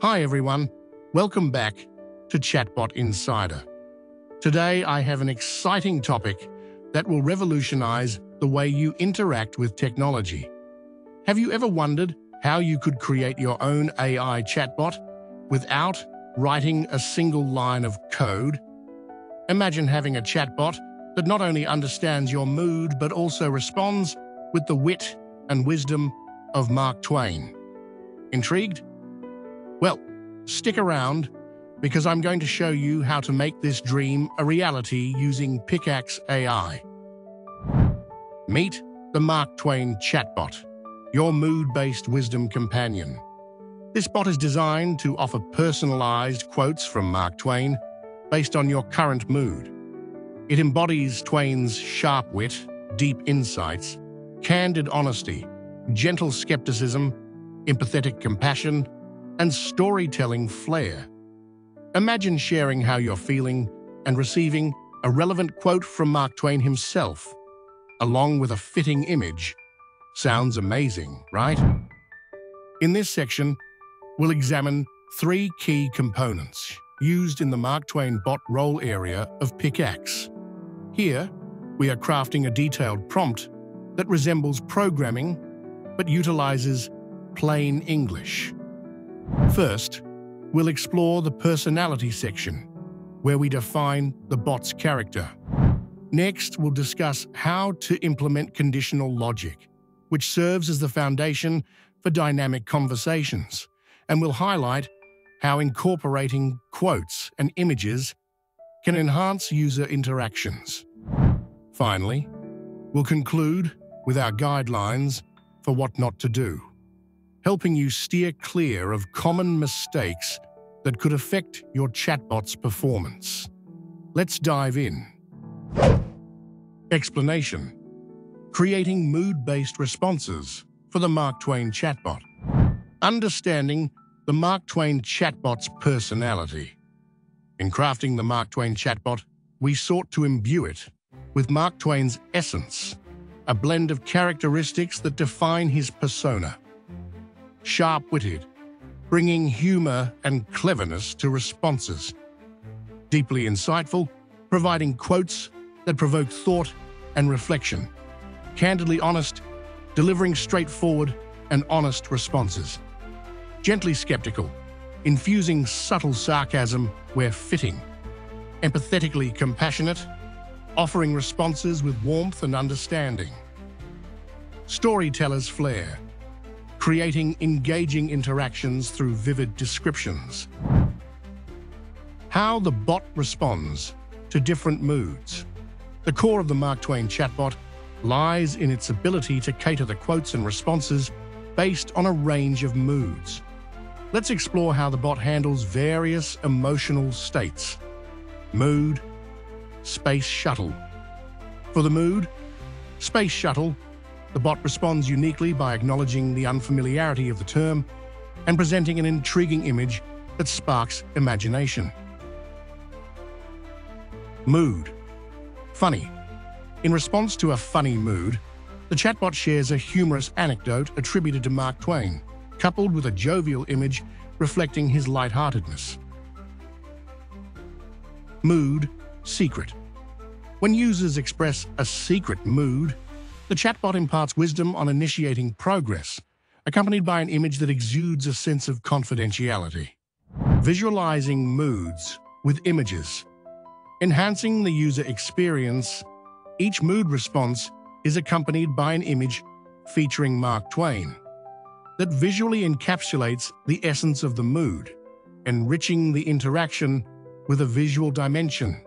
Hi everyone, welcome back to Chatbot Insider. Today I have an exciting topic that will revolutionize the way you interact with technology. Have you ever wondered how you could create your own AI chatbot without writing a single line of code? Imagine having a chatbot that not only understands your mood but also responds with the wit and wisdom of Mark Twain. Intrigued? Well, stick around because I'm going to show you how to make this dream a reality using PickAxe AI. Meet the Mark Twain chatbot, your mood-based wisdom companion. This bot is designed to offer personalized quotes from Mark Twain based on your current mood. It embodies Twain's sharp wit, deep insights, candid honesty, gentle skepticism, empathetic compassion, and storytelling flair. Imagine sharing how you're feeling and receiving a relevant quote from Mark Twain himself, along with a fitting image. Sounds amazing, right? In this section, we'll examine 3 key components used in the Mark Twain bot role area of PickAxe. Here, we are crafting a detailed prompt that resembles programming but utilizes plain English. First, we'll explore the personality section, where we define the bot's character. Next, we'll discuss how to implement conditional logic, which serves as the foundation for dynamic conversations, and we'll highlight how incorporating quotes and images can enhance user interactions. Finally, we'll conclude with our guidelines for what not to do, helping you steer clear of common mistakes that could affect your chatbot's performance. Let's dive in. Explanation: creating mood-based responses for the Mark Twain chatbot. Understanding the Mark Twain chatbot's personality. In crafting the Mark Twain chatbot, we sought to imbue it with Mark Twain's essence, a blend of characteristics that define his persona. Sharp-witted, bringing humor and cleverness to responses. Deeply insightful, providing quotes that provoke thought and reflection. Candidly honest, delivering straightforward and honest responses. Gently skeptical, infusing subtle sarcasm where fitting. Empathetically compassionate, offering responses with warmth and understanding. Storyteller's flair, creating engaging interactions through vivid descriptions. How the bot responds to different moods. The core of the Mark Twain chatbot lies in its ability to cater the quotes and responses based on a range of moods. Let's explore how the bot handles various emotional states. Mood, Space Shuttle. For the mood, Space Shuttle, the bot responds uniquely by acknowledging the unfamiliarity of the term and presenting an intriguing image that sparks imagination. Mood. Funny. In response to a funny mood, the chatbot shares a humorous anecdote attributed to Mark Twain, coupled with a jovial image reflecting his lightheartedness. Mood. Secret. When users express a secret mood, the chatbot imparts wisdom on initiating progress, accompanied by an image that exudes a sense of confidentiality. Visualizing moods with images. Enhancing the user experience, each mood response is accompanied by an image featuring Mark Twain that visually encapsulates the essence of the mood, enriching the interaction with a visual dimension.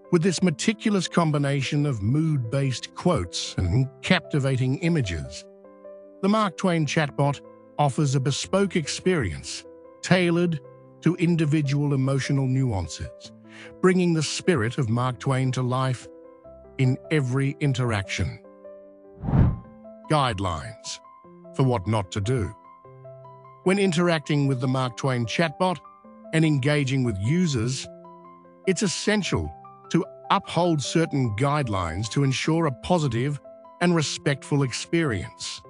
With this meticulous combination of mood-based quotes and captivating images, the Mark Twain chatbot offers a bespoke experience tailored to individual emotional nuances, bringing the spirit of Mark Twain to life in every interaction. Guidelines for what not to do. When interacting with the Mark Twain chatbot and engaging with users, it's essential to uphold certain guidelines to ensure a positive and respectful experience.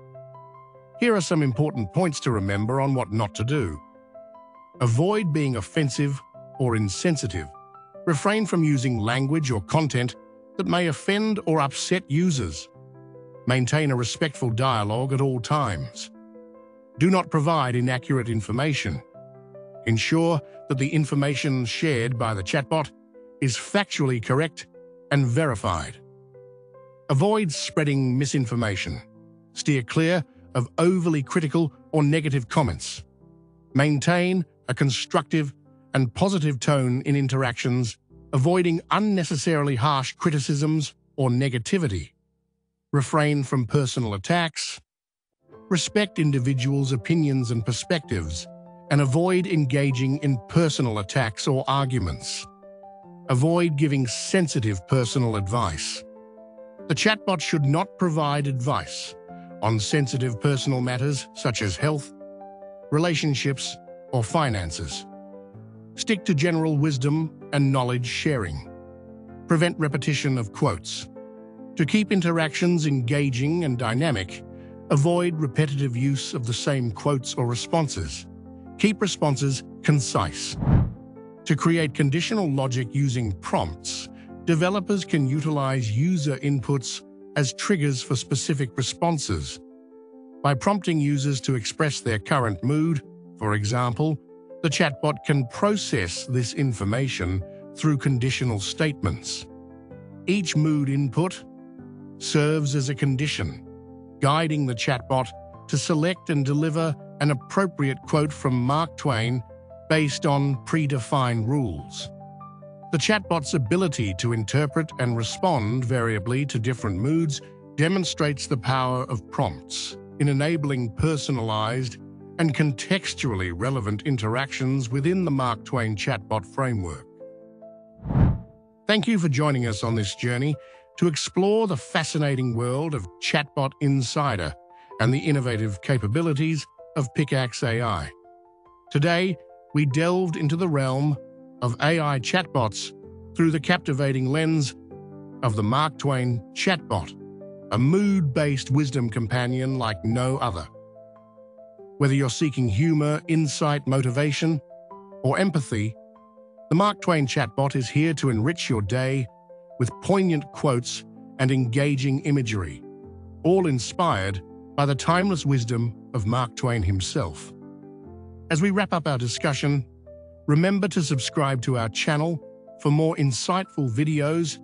Here are some important points to remember on what not to do. Avoid being offensive or insensitive. Refrain from using language or content that may offend or upset users. Maintain a respectful dialogue at all times. Do not provide inaccurate information. Ensure that the information shared by the chatbot is factually correct and verified. Avoid spreading misinformation. Steer clear of overly critical or negative comments. Maintain a constructive and positive tone in interactions, avoiding unnecessarily harsh criticisms or negativity. Refrain from personal attacks. Respect individuals' opinions and perspectives, and avoid engaging in personal attacks or arguments. Avoid giving sensitive personal advice. The chatbot should not provide advice on sensitive personal matters such as health, relationships, or finances. Stick to general wisdom and knowledge sharing. Prevent repetition of quotes. To keep interactions engaging and dynamic, avoid repetitive use of the same quotes or responses. Keep responses concise. To create conditional logic using prompts, developers can utilize user inputs as triggers for specific responses. By prompting users to express their current mood, for example, the chatbot can process this information through conditional statements. Each mood input serves as a condition, guiding the chatbot to select and deliver an appropriate quote from Mark Twain based on predefined rules. The chatbot's ability to interpret and respond variably to different moods demonstrates the power of prompts in enabling personalized and contextually relevant interactions within the Mark Twain chatbot framework. Thank you for joining us on this journey to explore the fascinating world of Chatbot Insider and the innovative capabilities of PickAxe AI. Today, we delved into the realm of AI chatbots through the captivating lens of the Mark Twain chatbot, a mood-based wisdom companion like no other. Whether you're seeking humor, insight, motivation, or empathy, the Mark Twain chatbot is here to enrich your day with poignant quotes and engaging imagery, all inspired by the timeless wisdom of Mark Twain himself. As we wrap up our discussion, remember to subscribe to our channel for more insightful videos,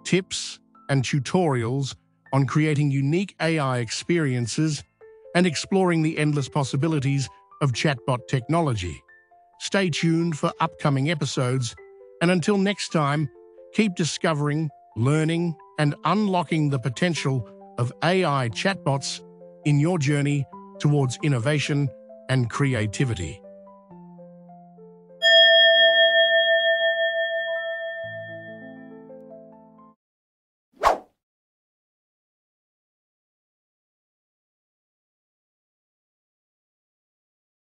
tips, and tutorials on creating unique AI experiences and exploring the endless possibilities of chatbot technology. Stay tuned for upcoming episodes, and until next time, keep discovering, learning, and unlocking the potential of AI chatbots in your journey towards innovation and creativity.